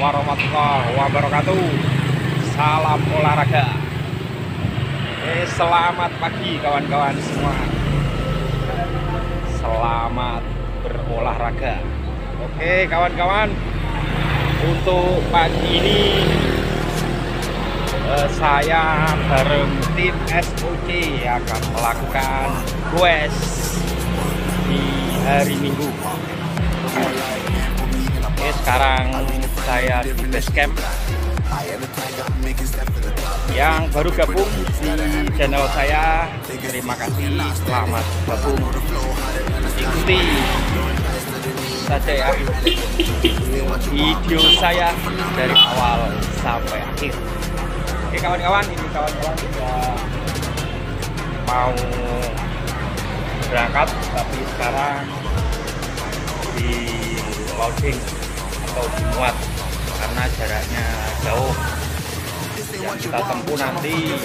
warahmatullahi wabarakatuh. Salam olahraga. Selamat pagi kawan-kawan semua. Selamat berolahraga. Oke kawan-kawan, untuk pagi ini saya bareng tim SOC akan melakukan goes di hari Minggu. Oke, sekarang saya di base camp. Yang baru gabung di channel saya, terima kasih, selamat gabung. Ikuti saja ya video saya dari awal sampai akhir. Oke kawan-kawan, ini kawan-kawan sudah mau berangkat, tapi sekarang di loading atau dimuat karena jaraknya jauh. Yang kita tempuh nanti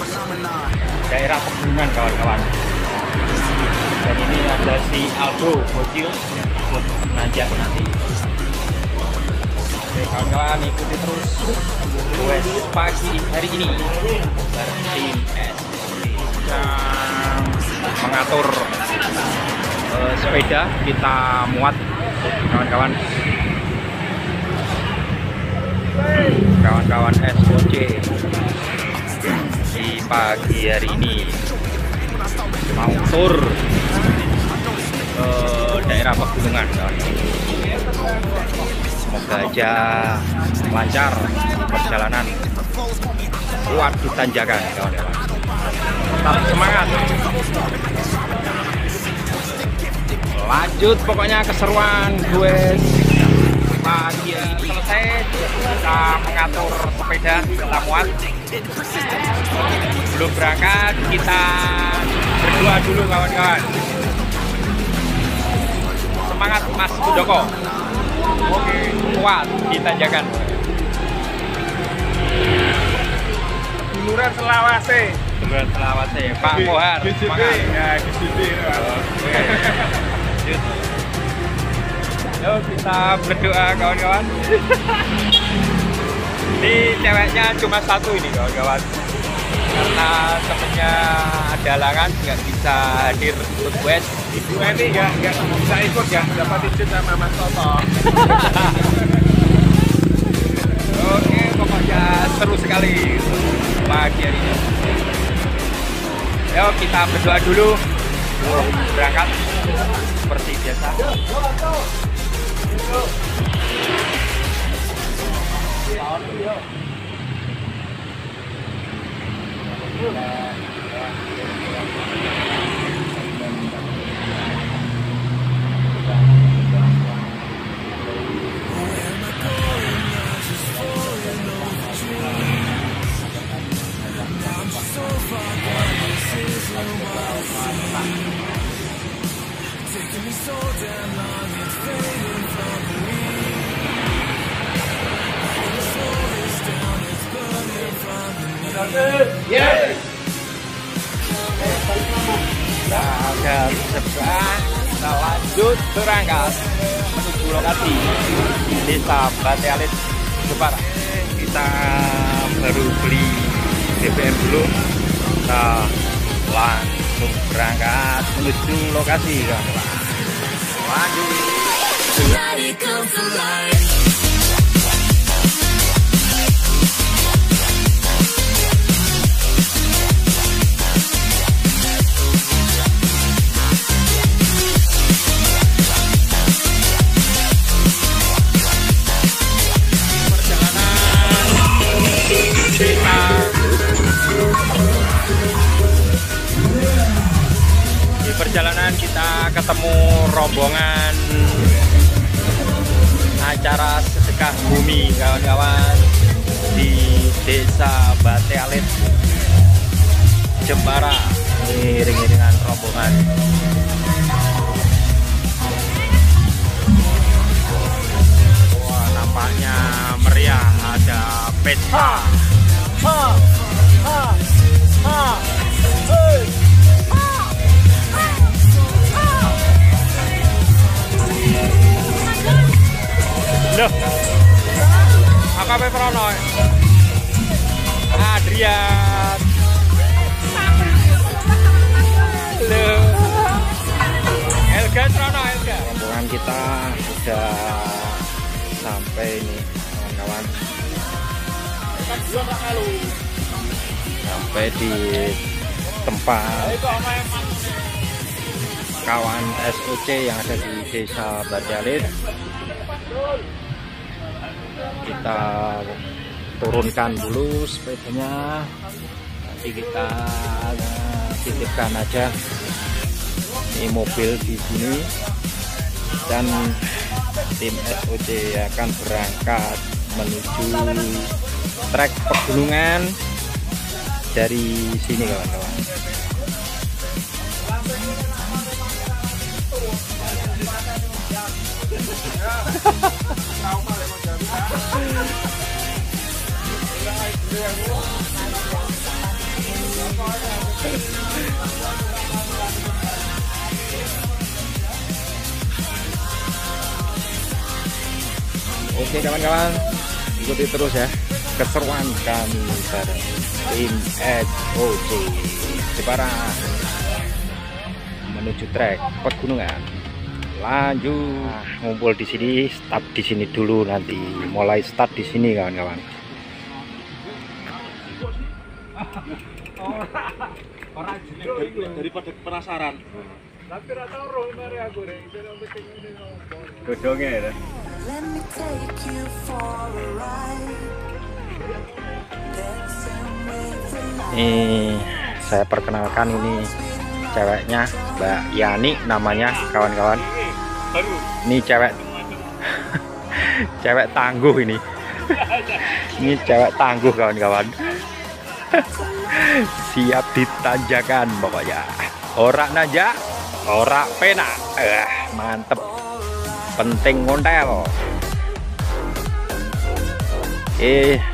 daerah pegunungan kawan-kawan. Dan ini ada si Aldo Bocil ikut menanjak nanti. Oke kawan-kawan, ikuti terus goes pagi hari ini bareng tim SOC yang mengatur sepeda kita muat kawan-kawan. Kawan-kawan SOC di pagi hari ini mau tur ke daerah pegunungan kawan-kawan. Semoga aja lancar perjalanan, kuat di tanjakan kawan-kawan. Tetap semangat, lanjut pokoknya keseruan gue. Pagi ini selesai, kita mengatur sepeda, kita muat. Belum berangkat, kita berdua dulu kawan-kawan. Semangat Mas Budoko. Oke, kuat di tanjakan. Duluran Selawase. Duluran Selawase, Pak Kohar. Semangat. Ya, di sini. Oke. Yuk kita berdoa kawan-kawan. Ini ceweknya cuma satu ini kawan-kawan, karena temennya ada halangan nggak bisa hadir untuk goes. Ibu ini nggak bisa ikut ya, dapat izin sama Mas Toto. Oke, pokoknya seru sekali pagi hari ini. Yuk kita berdoa dulu sebelum berangkat seperti biasa. Nah, kita lanjut berangkat menuju lokasi Desa Bate Alit, Jepara. Kita baru beli BBM dulu, kita langsung berangkat menuju lokasi kawan-kawan. Lanjut. Di perjalanan kita ketemu rombongan acara sedekah bumi kawan-kawan di Desa Bate Alit, Jepara. Ini iring-iringan rombongan. Wah, nampaknya meriah, ada pesta. Loh, Kafe Prono. Adrian. Halo. Elga Prono, Elga. Rombongan kita sudah sampai ini, kawan-kawan. Sampai di tempat kawan SOC yang ada di Desa Barjalit. Kita turunkan dulu sepedanya, nanti kita titipkan aja ini mobil di sini, dan tim SOC akan berangkat menuju trek pegunungan dari sini, kawan-kawan. Oke kawan-kawan, ikuti terus ya keseruan kami bareng tim SOC Jepara menuju trek pegunungan. Lanjut, ngumpul di sini, start di sini dulu, nanti mulai start di sini kawan-kawan. Daripada penasaran. Tapi rata roh mari aku rek. Godongnya ya. Ini saya perkenalkan, ini ceweknya Mbak Yani namanya, kawan-kawan. Ini cewek cewek tangguh ini. Ini cewek tangguh kawan-kawan. Siap ditanjakan pokoknya. Ora nanjak, ora pena. Mantep. Penting ngontel.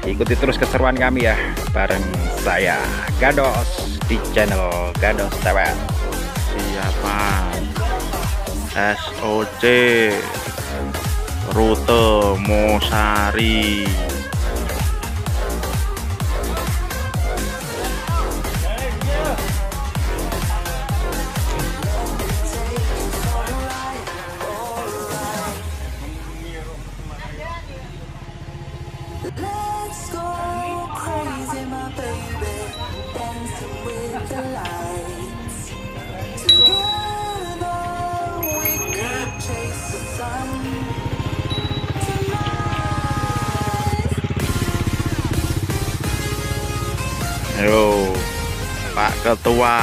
Ikuti terus keseruan kami ya bareng saya Gados di channel Gados TV. Siapa SOC rute Mosari. Let's go crazy, my baby, dancing with the lights. Together we could chase the sun tonight. Ayo Pak Ketua.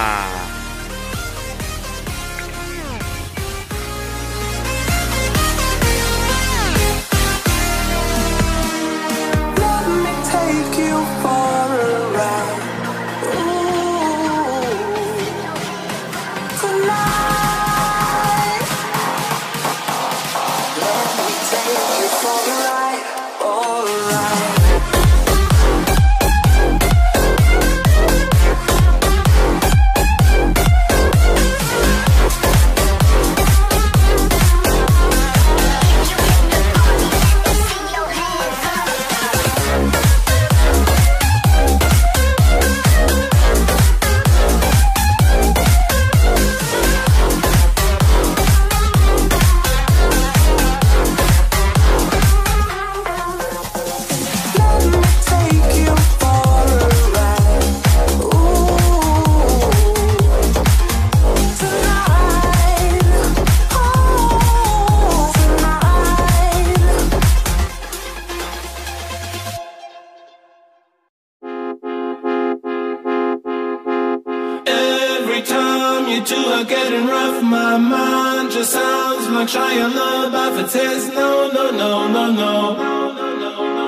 Getting rough, my mind just sounds like Shia LaBeouf. It says no, no, no, no, no,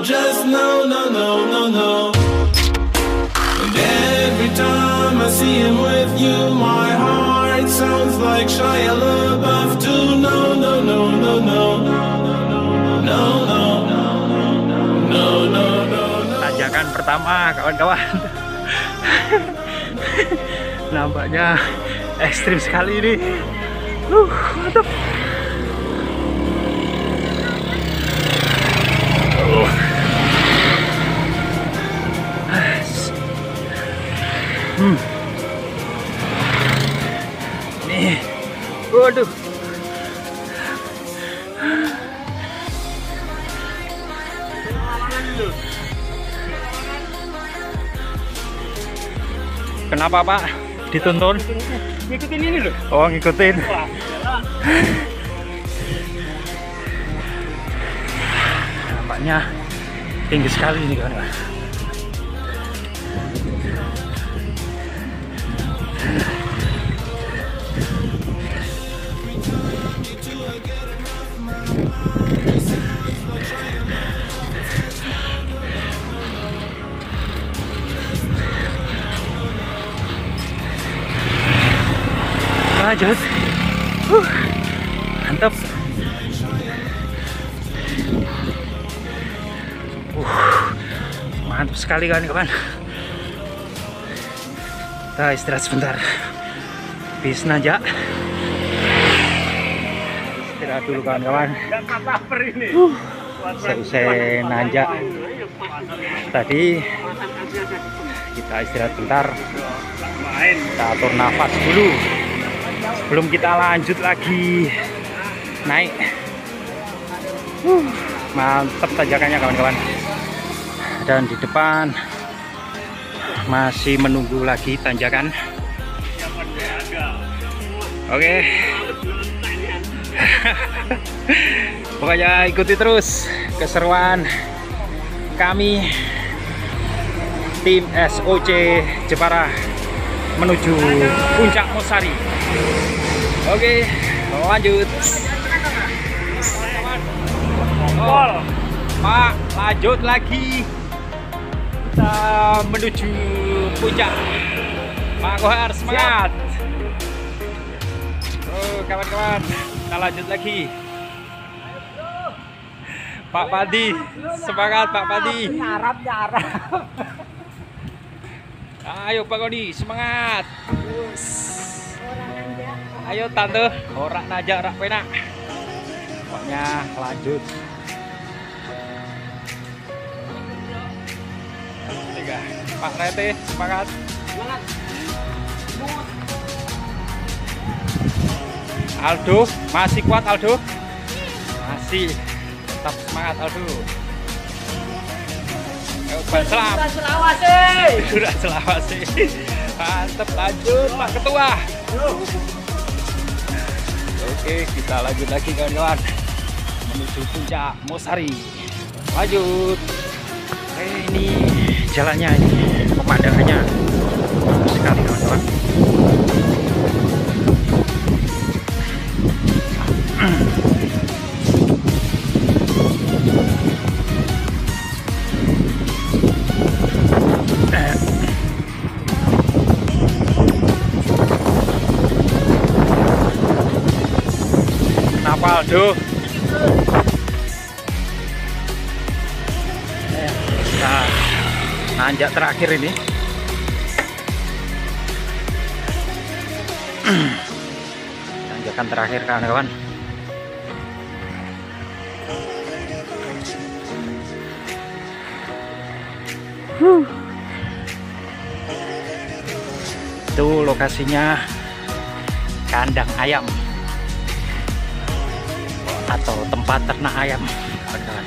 just no, no, no, no, no. And every time I see him with you, my heart sounds like Shia LaBeouf too. No, no, no, no, no, no, no, no, no, no. Tanjakan pertama kawan-kawan. Nampaknya ekstrim sekali ini. Mantap. Kenapa Pak? Dituntun? Ngikutin ini loh. Oh, ngikutin. Nampaknya tinggi sekali ini kawan. Lanjut. Mantap. Mantap sekali kawan-kawan. Kita istirahat sebentar. Bis nanjak. Istirahat dulu kawan-kawan. Selesai nanjak tadi, kita istirahat sebentar. Kita atur nafas dulu sebelum kita lanjut lagi naik. Mantap tanjakannya kawan-kawan. Dan di depan masih menunggu lagi tanjakan. Oke. Pokoknya ikuti terus keseruan kami tim SOC Jepara menuju Puncak Mosari. Oke, lanjut. Pak, lanjut lagi. Kita menuju puncak. Pak Kohar, semangat. Oh, kawan-kawan, kita lanjut lagi. Pak Padi, semangat Pak Padi. Nyarap. Ayo Pak Kodi, semangat. Ayo tante, ora najak rak penak. Pokoknya lanjut. Tiga. Pak Rete, semangat. Aldo, masih kuat Aldo? Masih. Tetap semangat Aldo. Ban selam. Sudah Selawase. Mantap, lanjut Pak Ketua. Oke, kita lanjut lagi kawan-kawan menuju Puncak Mosari. Lanjut. Ini jalannya, ini pemandangannya bagus sekali kawan-kawan. Kenapa Aldo? Nah, nanjak terakhir ini. Tanjakan terakhir kawan-kawan. Itu lokasinya kandang ayam atau tempat ternak ayam, kawan-kawan.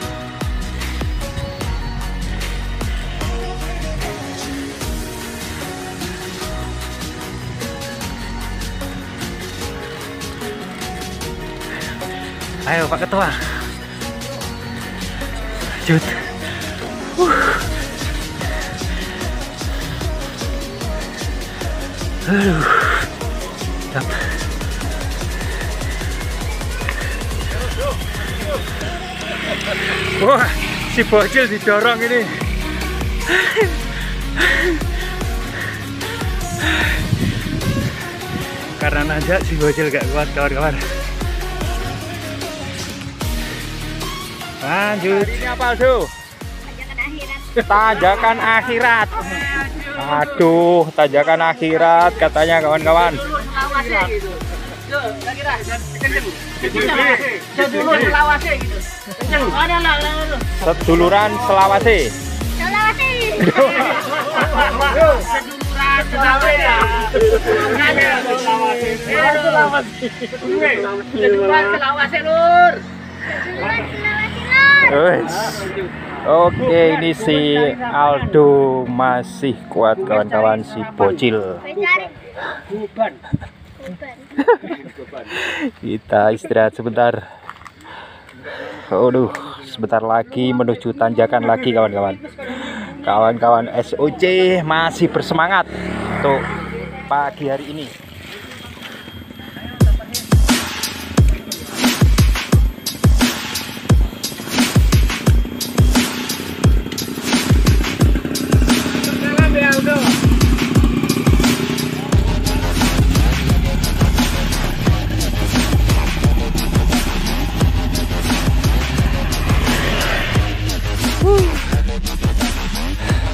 Ayo Pak Ketua, lanjut. Mantap. Wah, si bocil didorong ini. Karena nanjak si bocil gak kuat kawan-kawan. Lanjut. Ini apa Aldo? Tanjakan akhirat. Aduh, tanjakan akhirat katanya kawan-kawan. Seduluran Selawase. Oke, ini si Aldo masih kuat kawan-kawan, si bocil. Kita istirahat sebentar. Aduh, sebentar lagi menuju tanjakan lagi kawan-kawan. Kawan-kawan SOC masih bersemangat untuk pagi hari ini.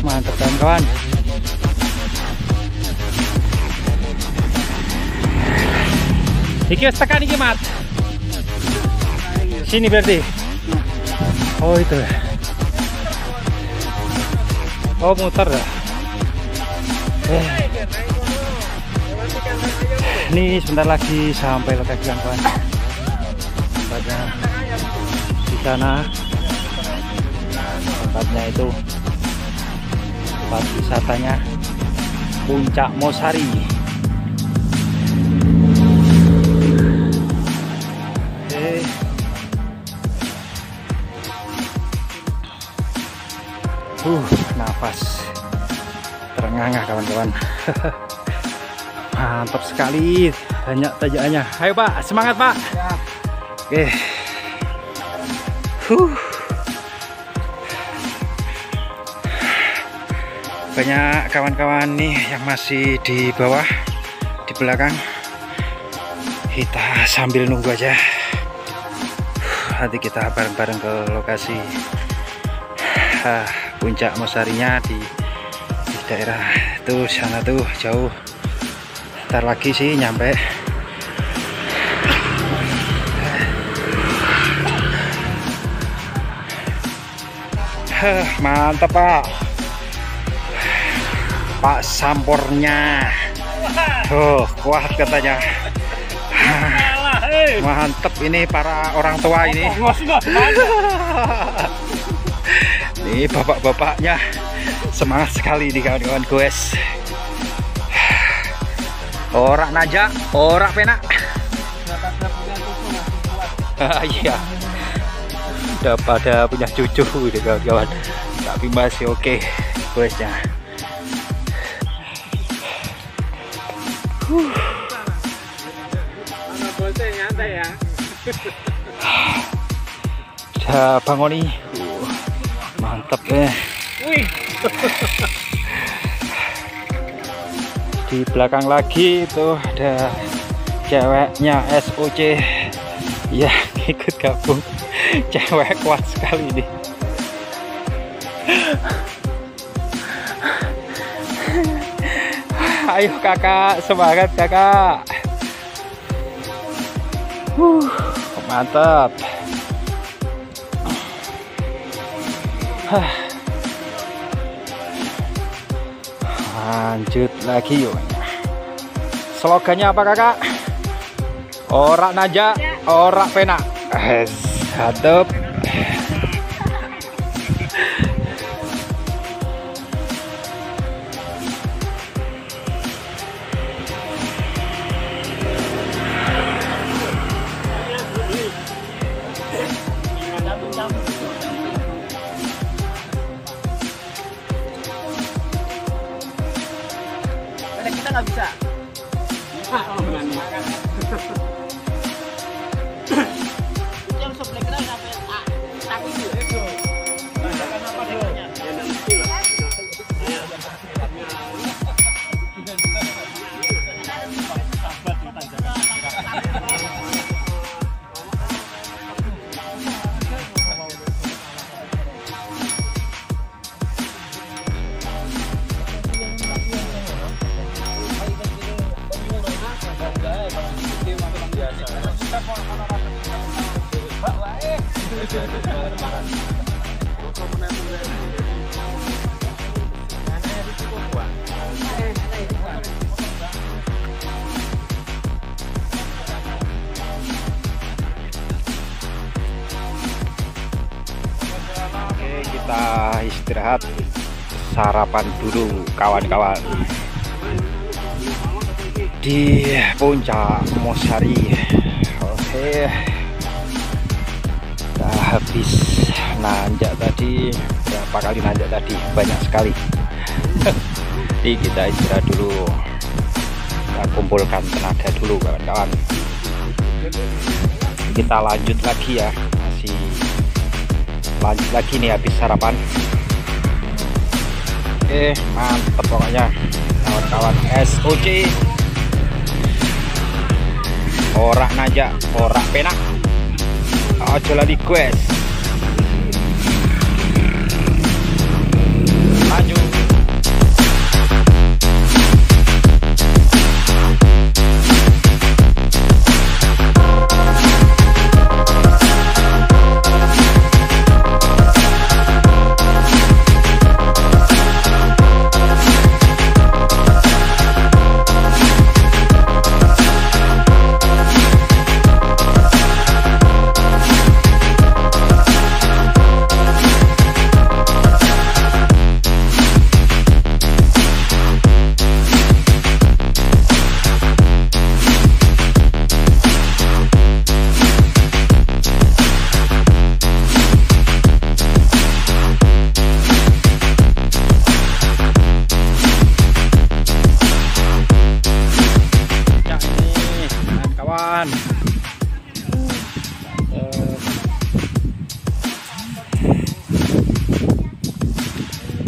Mantap kawan-kawan. Iki wis tekan iki, Mat. Sini berarti. Oh, itu. Oh, muter ya. Ini sebentar lagi sampai lokasi kawan-kawan. Tempatnya di sana. Tempatnya itu tempat wisatanya Puncak Mosari. Nafas terengah-engah kawan-kawan. Mantap sekali, banyak tanjakannya. Ayo Pak, semangat Pak. Oke. Banyak kawan-kawan nih yang masih di bawah, di belakang. Kita sambil nunggu aja. Nanti kita bareng-bareng ke lokasi Puncak Mosarinya di daerah tuh sana tuh jauh. Ntar lagi sih nyampe. Mantap Pak. Pak sampornya tuh kuat katanya. Mantep ini para orang tua ini. Ini bapak-bapaknya semangat sekali nih kawan-kawan guys. Orang najak, orang penak. Iya. Udah pada punya cucu nih kawan-kawan. Tapi masih oke guysnya. Nyantai ya. Udah bangun nih. Mantap ya. Di belakang lagi itu ada ceweknya SOC ya, ikut gabung. Cewek kuat sekali nih. Ayo kakak, semangat kakak. Mantap. Lanjut lagi yuk. Slogannya apa kakak? Orak najak, orak penak. Hadap. Kita nggak bisa. Yang sebelah kita sampai tapi itu. kita istirahat, sarapan dulu kawan-kawan di puncak Mosari. Oke, kita habis nanjak tadi. Berapa kali nanjak tadi? Banyak sekali. Jadi kita istirahat dulu, kita kumpulkan tenaga dulu kawan-kawan. Kita lanjut lagi ya, masih lanjut lagi nih habis sarapan. Oke, mantep pokoknya kawan-kawan. SOC ora najak, ora penak, aja lali guys. Lanjut.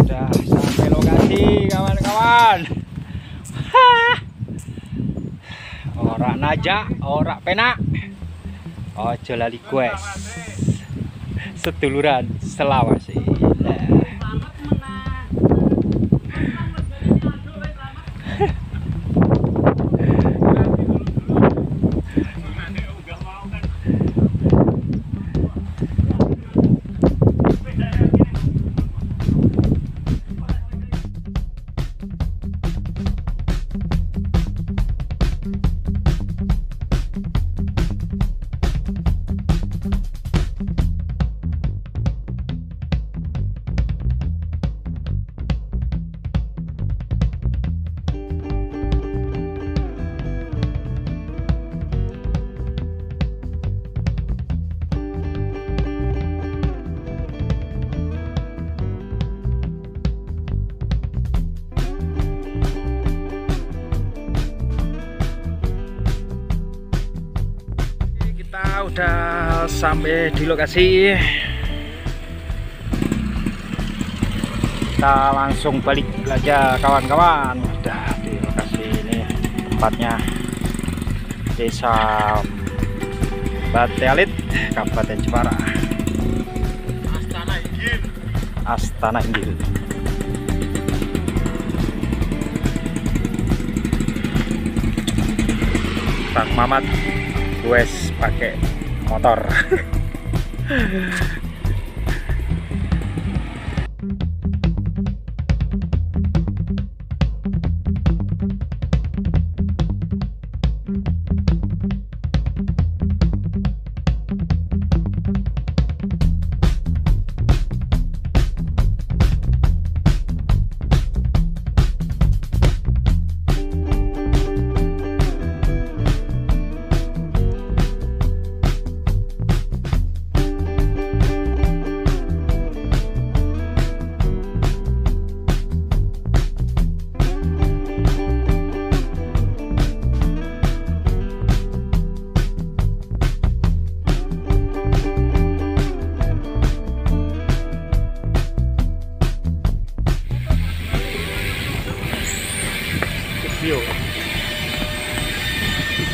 Udah sampai lokasi kawan-kawan. Ora najak, ora penak, ojo lali guys. Seduluran Selawasi. Kita udah sampai di lokasi. Kita langsung balik aja kawan-kawan. Udah di lokasi ini tempatnya, Desa Bate Alit, Kabupaten Jepara, Astana Inggil. Bang Mamat wes pakai motor.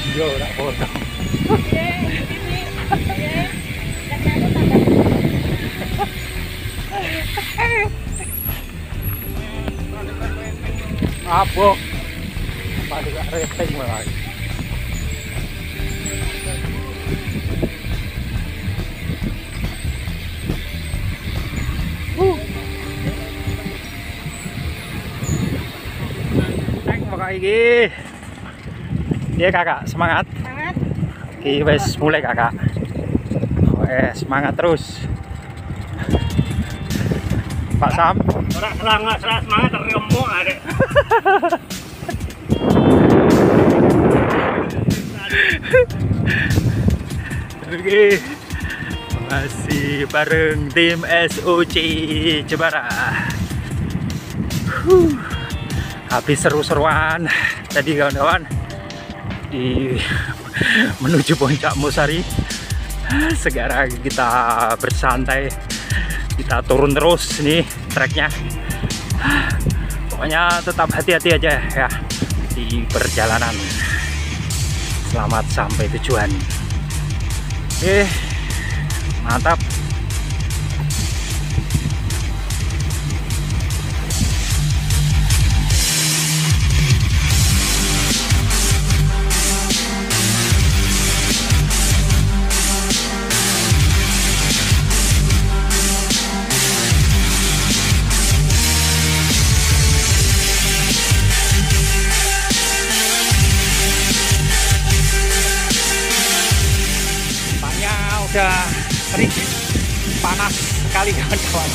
Video tak foto. Apa? Pada gak rating malah. Iki. Iya kakak, semangat. Semangat. Iki wes mulai kakak. Semangat terus. Pak Sam. Ora semangat remuk arek. Oke. Masih bareng tim SOC Jepara. Habis seru-seruan tadi kawan-kawan di menuju Puncak Mosari. Sekarang kita bersantai, kita turun terus nih treknya. Pokoknya tetap hati-hati aja ya di perjalanan. Selamat sampai tujuan. Oke, mantap. Udah terik, panas sekali kawan-kawan.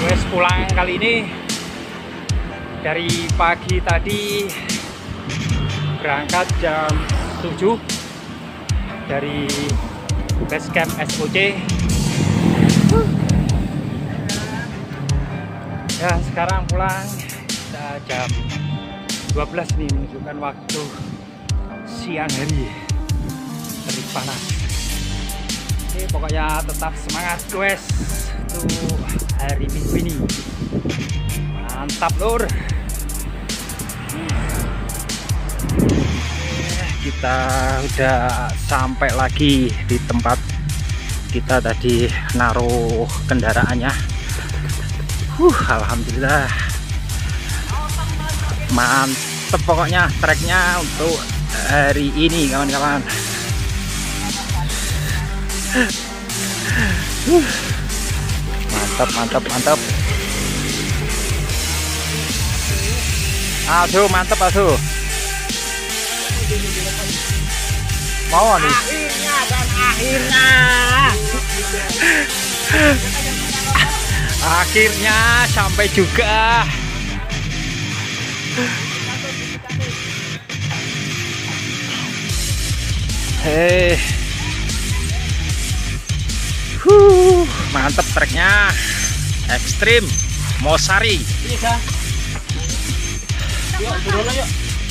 Wes pulang kali ini dari pagi tadi, berangkat jam 7 dari base camp SOC. Ya sekarang pulang kita jam 12 nih, menunjukkan waktu siang hari. Terik panas. Oke, pokoknya tetap semangat guys untuk hari Minggu ini. Mantap lur. Kita udah sampai lagi di tempat kita tadi naruh kendaraannya. Alhamdulillah. Mantap pokoknya treknya untuk hari ini kawan-kawan. Mantap. Aduh, mantap aduh. Mau nih. Akhirnya sampai juga. Hei. Mantep treknya, ekstrim Mosari.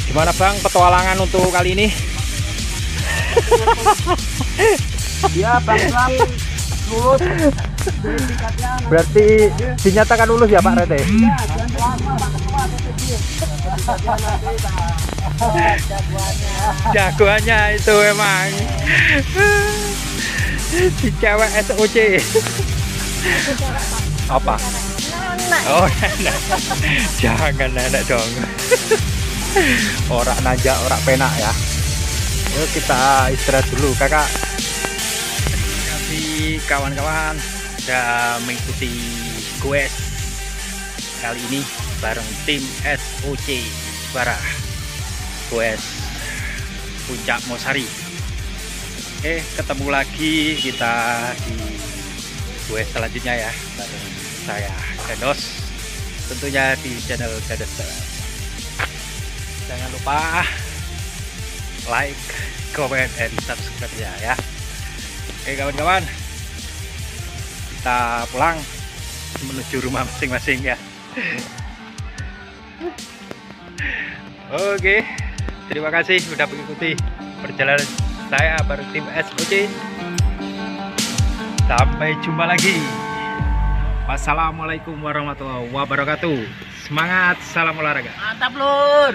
Gimana bang petualangan untuk kali ini? Ya Bang Sam lulus. Berarti dinyatakan lulus ya Pak Rete? Jagoannya itu emang. Si cewek SOC. Apa? Oh nenek. Jangan nenek dong. Orang najak, orang penak ya. Yuk kita istirahat dulu kakak. Terima kasih kawan-kawan sudah mengikuti quest kali ini bareng tim SOC Jepara. Quest Puncak Mosari. Oke, ketemu lagi kita di quest selanjutnya ya bareng saya Dados, tentunya di channel Dados. Jangan lupa like, comment, and subscribe ya. Oke kawan-kawan, kita pulang menuju rumah masing-masing ya. Oke, terima kasih sudah mengikuti perjalanan saya bareng tim SOC. Sampai jumpa lagi. Wassalamualaikum warahmatullahi wabarakatuh. Semangat, salam olahraga. Mantap lur.